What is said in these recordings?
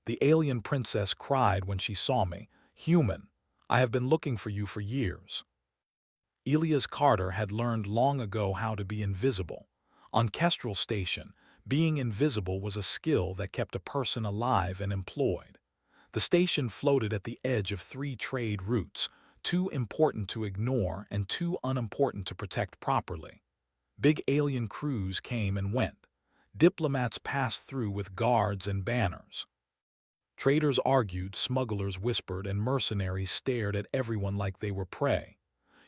The alien princess cried when she saw me. "Human, I have been looking for you for years." Elias Carter had learned long ago how to be invisible. On Kestrel Station, being invisible was a skill that kept a person alive and employed. The station floated at the edge of three trade routes, too important to ignore and too unimportant to protect properly. Big alien crews came and went. Diplomats passed through with guards and banners. Traders argued, smugglers whispered, and mercenaries stared at everyone like they were prey.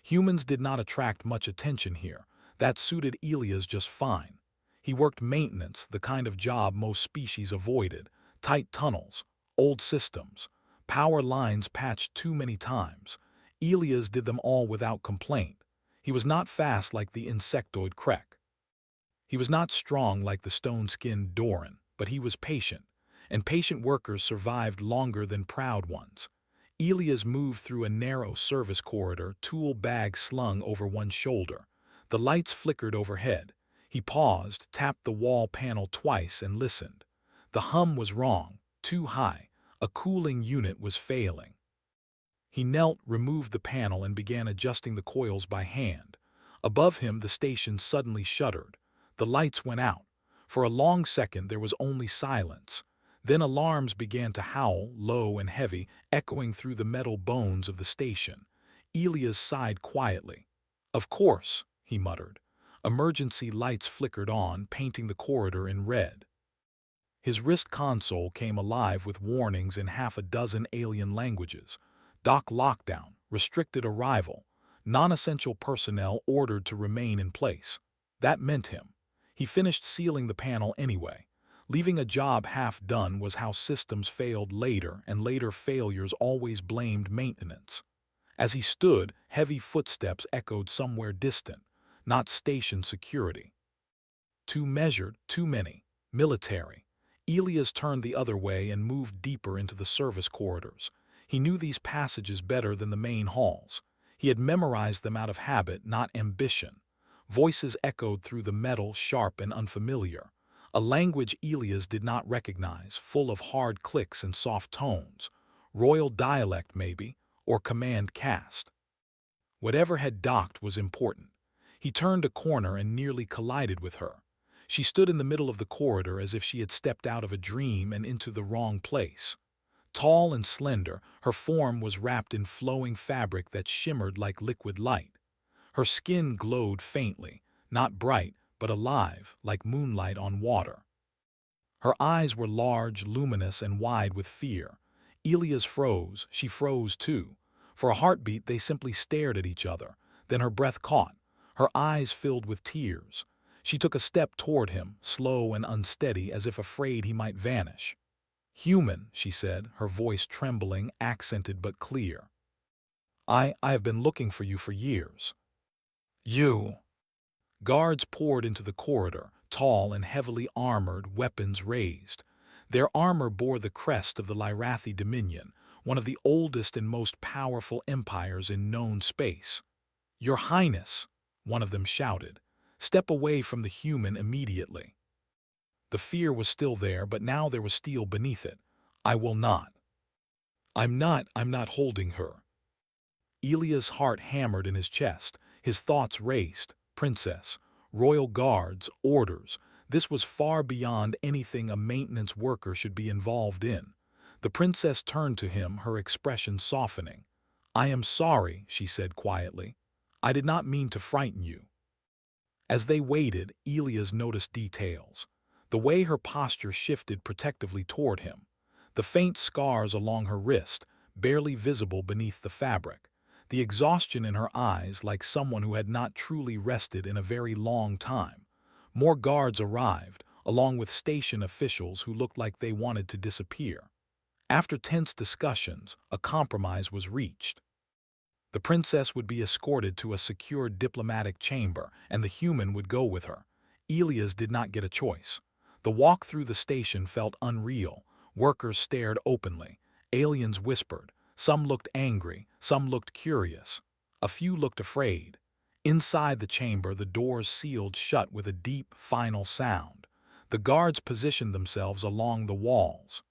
Humans did not attract much attention here. That suited Elias just fine. He worked maintenance, the kind of job most species avoided. Tight tunnels, old systems, power lines patched too many times. Elias did them all without complaint. He was not fast like the insectoid Krek. He was not strong like the stone-skinned Doran, but he was patient, and patient workers survived longer than proud ones. Elias moved through a narrow service corridor, tool bag slung over one shoulder. The lights flickered overhead. He paused, tapped the wall panel twice, and listened. The hum was wrong, too high. A cooling unit was failing. He knelt, removed the panel, and began adjusting the coils by hand. Above him, the station suddenly shuddered. The lights went out. For a long second, there was only silence. Then alarms began to howl, low and heavy, echoing through the metal bones of the station. Elias sighed quietly. "Of course," he muttered. Emergency lights flickered on, painting the corridor in red. His wrist console came alive with warnings in half a dozen alien languages. Dock lockdown, restricted arrival, non-essential personnel ordered to remain in place. That meant him. He finished sealing the panel anyway. Leaving a job half done was how systems failed later, and later failures always blamed maintenance. As he stood, heavy footsteps echoed somewhere distant, not station security. Too measured, too many. Military. Elias turned the other way and moved deeper into the service corridors. He knew these passages better than the main halls. He had memorized them out of habit, not ambition. Voices echoed through the metal, sharp and unfamiliar. A language Elias did not recognize, full of hard clicks and soft tones. Royal dialect, maybe, or command caste. Whatever had docked was important. He turned a corner and nearly collided with her. She stood in the middle of the corridor as if she had stepped out of a dream and into the wrong place. Tall and slender, her form was wrapped in flowing fabric that shimmered like liquid light. Her skin glowed faintly, not bright, but alive, like moonlight on water. Her eyes were large, luminous, and wide with fear. Elias froze. She froze too. For a heartbeat, they simply stared at each other. Then her breath caught. Her eyes filled with tears. She took a step toward him, slow and unsteady, as if afraid he might vanish. "Human," she said, her voice trembling, accented but clear. I have been looking for you for years." "You." Guards poured into the corridor, tall and heavily armored, weapons raised. Their armor bore the crest of the Lyrathi Dominion, one of the oldest and most powerful empires in known space. "Your Highness," one of them shouted, "step away from the human immediately." The fear was still there, but now there was steel beneath it. "I will not." I'm not holding her." Elias' heart hammered in his chest. His thoughts raced. Princess, royal guards, orders. This was far beyond anything a maintenance worker should be involved in. The princess turned to him, her expression softening. "I am sorry," she said quietly. "I did not mean to frighten you." As they waited, Elias noticed details. The way her posture shifted protectively toward him. The faint scars along her wrist, barely visible beneath the fabric. The exhaustion in her eyes, like someone who had not truly rested in a very long time. More guards arrived, along with station officials who looked like they wanted to disappear. After tense discussions, a compromise was reached. The princess would be escorted to a secure diplomatic chamber, and the human would go with her. Elias did not get a choice. The walk through the station felt unreal. Workers stared openly. Aliens whispered. Some looked angry, some looked curious. A few looked afraid. Inside the chamber, the doors sealed shut with a deep, final sound. The guards positioned themselves along the walls.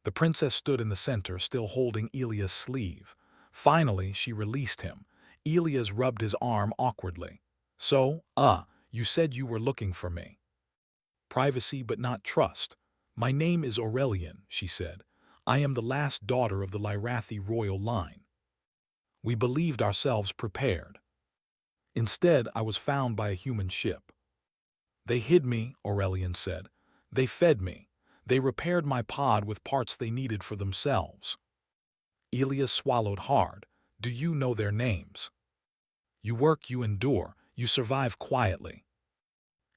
The princess stood in the center, still holding Elia's sleeve. Finally, she released him. Elias rubbed his arm awkwardly. So, you said you were looking for me. Privacy but not trust. My name is Aurelian, she said. I am the last daughter of the Lyrathi royal line. We believed ourselves prepared. Instead, I was found by a human ship. They hid me, Aurelian said. They fed me. They repaired my pod with parts they needed for themselves. Elias swallowed hard. Do you know their names? You work, you endure, you survive quietly.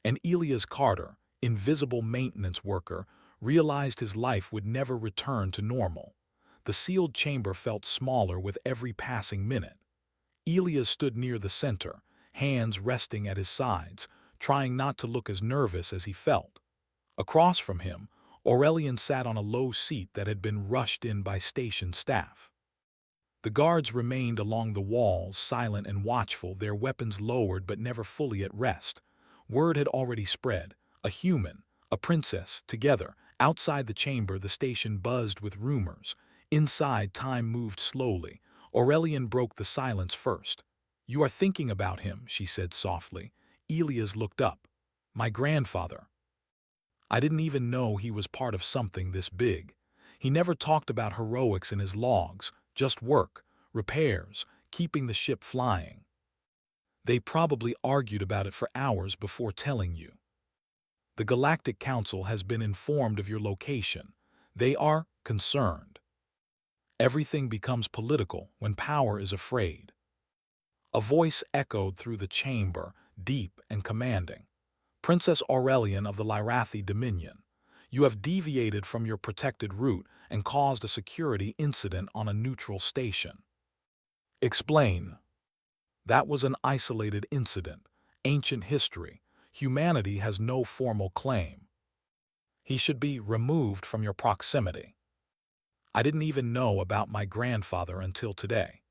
And Elias Carter, invisible maintenance worker, realized his life would never return to normal. The sealed chamber felt smaller with every passing minute. Elias stood near the center, hands resting at his sides, trying not to look as nervous as he felt. Across from him, Aurelian sat on a low seat that had been rushed in by station staff. The guards remained along the walls, silent and watchful, their weapons lowered but never fully at rest. Word had already spread. A human, a princess, together. Outside the chamber, the station buzzed with rumors. Inside, time moved slowly. Aurelian broke the silence first. You are thinking about him, she said softly. Elias looked up. My grandfather. I didn't even know he was part of something this big. He never talked about heroics in his logs, just work, repairs, keeping the ship flying. They probably argued about it for hours before telling you. The Galactic Council has been informed of your location. They are concerned. Everything becomes political when power is afraid. A voice echoed through the chamber, deep and commanding. Princess Aurelian of the Lyrathi Dominion, you have deviated from your protected route and caused a security incident on a neutral station. Explain. That was an isolated incident, ancient history. Humanity has no formal claim. He should be removed from your proximity. I didn't even know about my grandfather until today.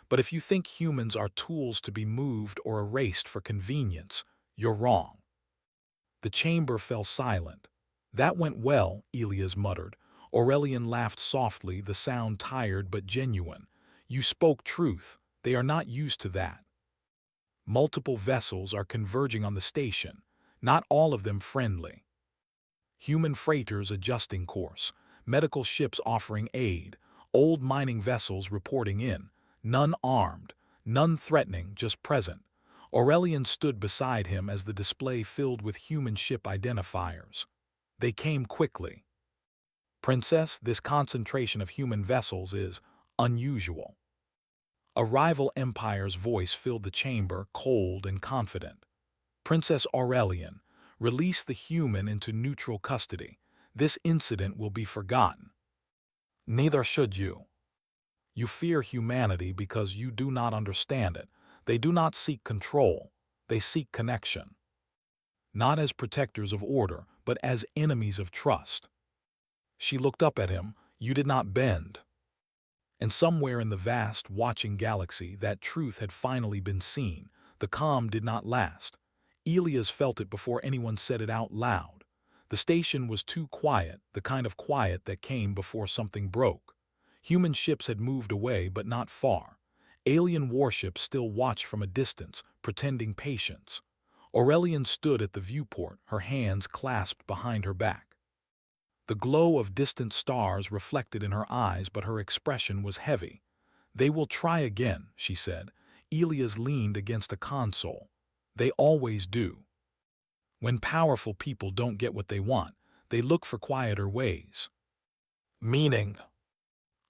But if you think humans are tools to be moved or erased for convenience, you're wrong. The chamber fell silent. That went well, Elias muttered. Aurelian laughed softly, the sound tired but genuine. You spoke truth. They are not used to that. Multiple vessels are converging on the station, not all of them friendly. Human freighters adjusting course, medical ships offering aid, old mining vessels reporting in, none armed, none threatening, just present. Aurelian stood beside him as the display filled with human ship identifiers. They came quickly. Princess, this concentration of human vessels is unusual. A rival empire's voice filled the chamber, cold and confident. Princess Aurelian, release the human into neutral custody. This incident will be forgotten. Neither should you. You fear humanity because you do not understand it. They do not seek control. They seek connection. Not as protectors of order, but as enemies of trust. She looked up at him. You did not bend. And somewhere in the vast, watching galaxy, that truth had finally been seen. The calm did not last. Elias felt it before anyone said it out loud. The station was too quiet, the kind of quiet that came before something broke. Human ships had moved away, but not far. Alien warships still watched from a distance, pretending patience. Aurelian stood at the viewport, her hands clasped behind her back. The glow of distant stars reflected in her eyes, but her expression was heavy. They will try again, she said. Elias leaned against a console. They always do. When powerful people don't get what they want, they look for quieter ways. Meaning.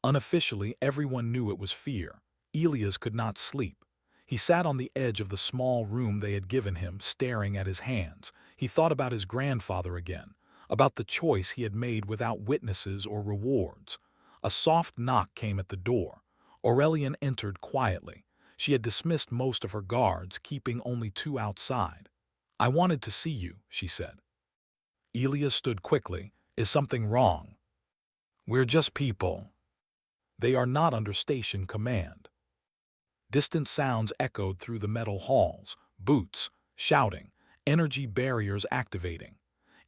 Unofficially, everyone knew it was fear. Elias could not sleep. He sat on the edge of the small room they had given him, staring at his hands. He thought about his grandfather again, about the choice he had made without witnesses or rewards. A soft knock came at the door. Aurelian entered quietly. She had dismissed most of her guards, keeping only 2 outside. I wanted to see you, she said. Elias stood quickly. Is something wrong? We're just people. They are not under station command. Distant sounds echoed through the metal halls, boots, shouting, energy barriers activating.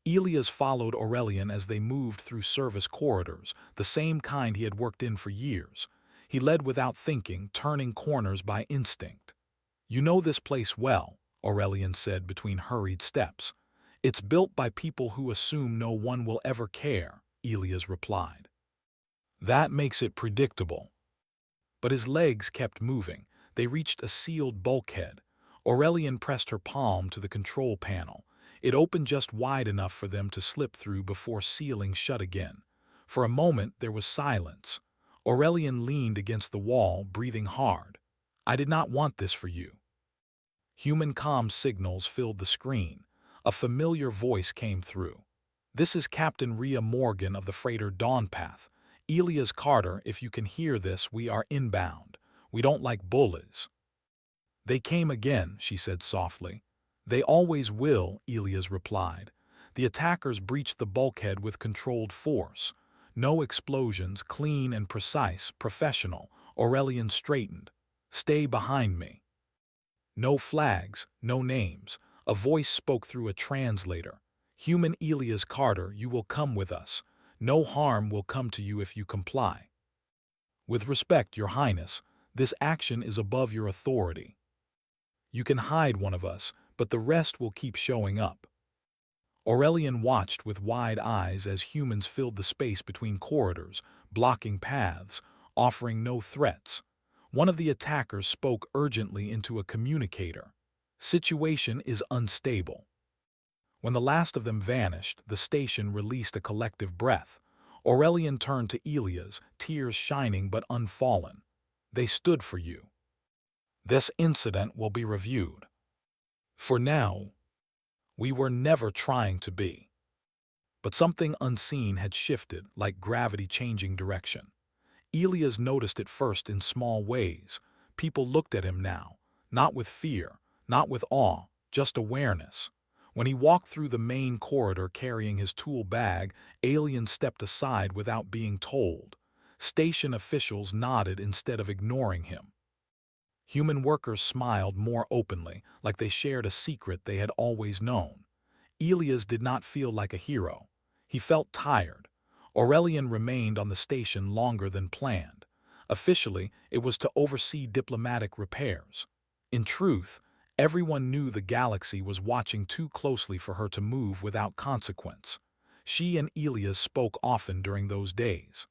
Elias followed Aurelian as they moved through service corridors, the same kind he had worked in for years. He led without thinking, turning corners by instinct. "You know this place well," Aurelian said between hurried steps. "It's built by people who assume no one will ever care," Elias replied. "That makes it predictable." But his legs kept moving. They reached a sealed bulkhead. Aurelian pressed her palm to the control panel. It opened just wide enough for them to slip through before sealing shut again. For a moment there was silence. Aurelian leaned against the wall, breathing hard. "I did not want this for you." Human comm signals filled the screen. A familiar voice came through. "This is Captain Rhea Morgan of the freighter Dawnpath. Elias Carter, if you can hear this, we are inbound. We don't like bullies." "They came again," she said softly. "They always will," Elias replied. "The attackers breached the bulkhead with controlled force. No explosions, clean and precise, professional." Aurelian straightened. "Stay behind me." No flags, no names. A voice spoke through a translator. "Human Elias Carter, you will come with us. No harm will come to you if you comply." "With respect, Your Highness, this action is above your authority. You can hide one of us, but the rest will keep showing up." Aurelian watched with wide eyes as humans filled the space between corridors, blocking paths, offering no threats. One of the attackers spoke urgently into a communicator. "Situation is unstable." When the last of them vanished, the station released a collective breath. Aurelian turned to Elias, tears shining but unfallen. "They stood for you. This incident will be reviewed. For now, we were never trying to be." But something unseen had shifted, like gravity changing direction. Elias noticed it first in small ways. People looked at him now, not with fear, not with awe, just awareness. When he walked through the main corridor carrying his tool bag, aliens stepped aside without being told. Station officials nodded instead of ignoring him. Human workers smiled more openly, like they shared a secret they had always known. Elias did not feel like a hero. He felt tired. Aurelian remained on the station longer than planned. Officially, it was to oversee diplomatic repairs. In truth, everyone knew the galaxy was watching too closely for her to move without consequence. She and Elias spoke often during those days.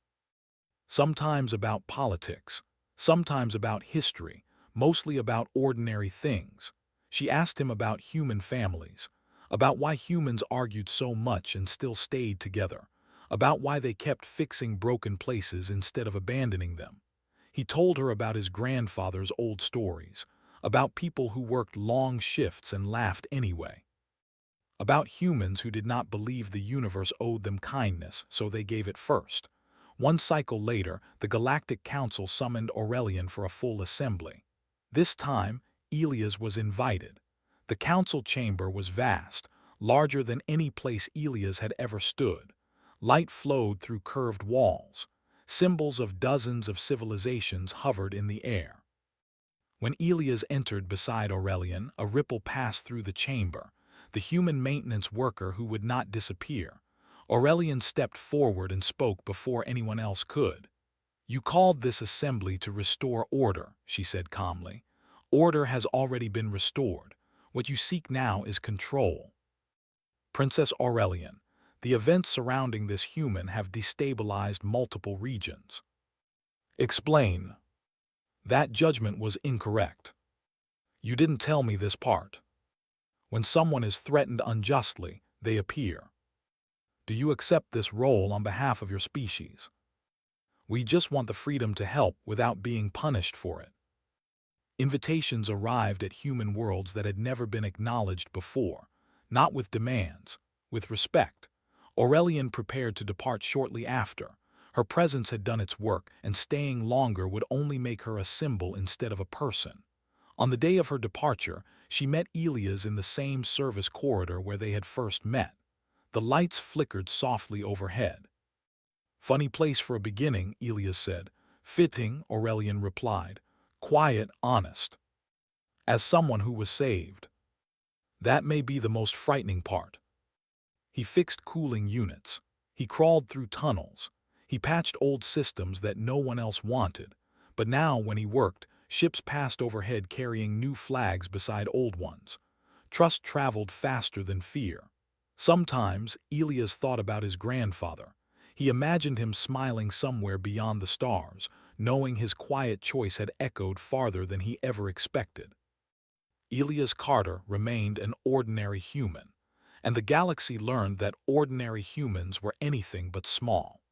Sometimes about politics, sometimes about history, mostly about ordinary things. She asked him about human families, about why humans argued so much and still stayed together, about why they kept fixing broken places instead of abandoning them. He told her about his grandfather's old stories, about people who worked long shifts and laughed anyway, about humans who did not believe the universe owed them kindness, so they gave it first. One cycle later, the Galactic Council summoned Aurelian for a full assembly. This time, Elias was invited. The council chamber was vast, larger than any place Elias had ever stood. Light flowed through curved walls. Symbols of dozens of civilizations hovered in the air. When Elias entered beside Aurelian, a ripple passed through the chamber. The human maintenance worker who would not disappear. Aurelian stepped forward and spoke before anyone else could. "You called this assembly to restore order," she said calmly. "Order has already been restored. What you seek now is control. Princess Aurelian, the events surrounding this human have destabilized multiple regions." "Explain." "That judgment was incorrect. You didn't tell me this part. When someone is threatened unjustly, they appear. Do you accept this role on behalf of your species? We just want the freedom to help without being punished for it." Invitations arrived at human worlds that had never been acknowledged before, not with demands, with respect. Aurelian prepared to depart shortly after. Her presence had done its work, and staying longer would only make her a symbol instead of a person. On the day of her departure, she met Elias in the same service corridor where they had first met. The lights flickered softly overhead. "Funny place for a beginning," Elias said. "Fitting," Aurelian replied. "Quiet, honest. As someone who was saved. That may be the most frightening part." He fixed cooling units. He crawled through tunnels. He patched old systems that no one else wanted. But now, when he worked, ships passed overhead carrying new flags beside old ones. Trust traveled faster than fear. Sometimes, Elias thought about his grandfather. He imagined him smiling somewhere beyond the stars, knowing his quiet choice had echoed farther than he ever expected. Elias Carter remained an ordinary human, and the galaxy learned that ordinary humans were anything but small.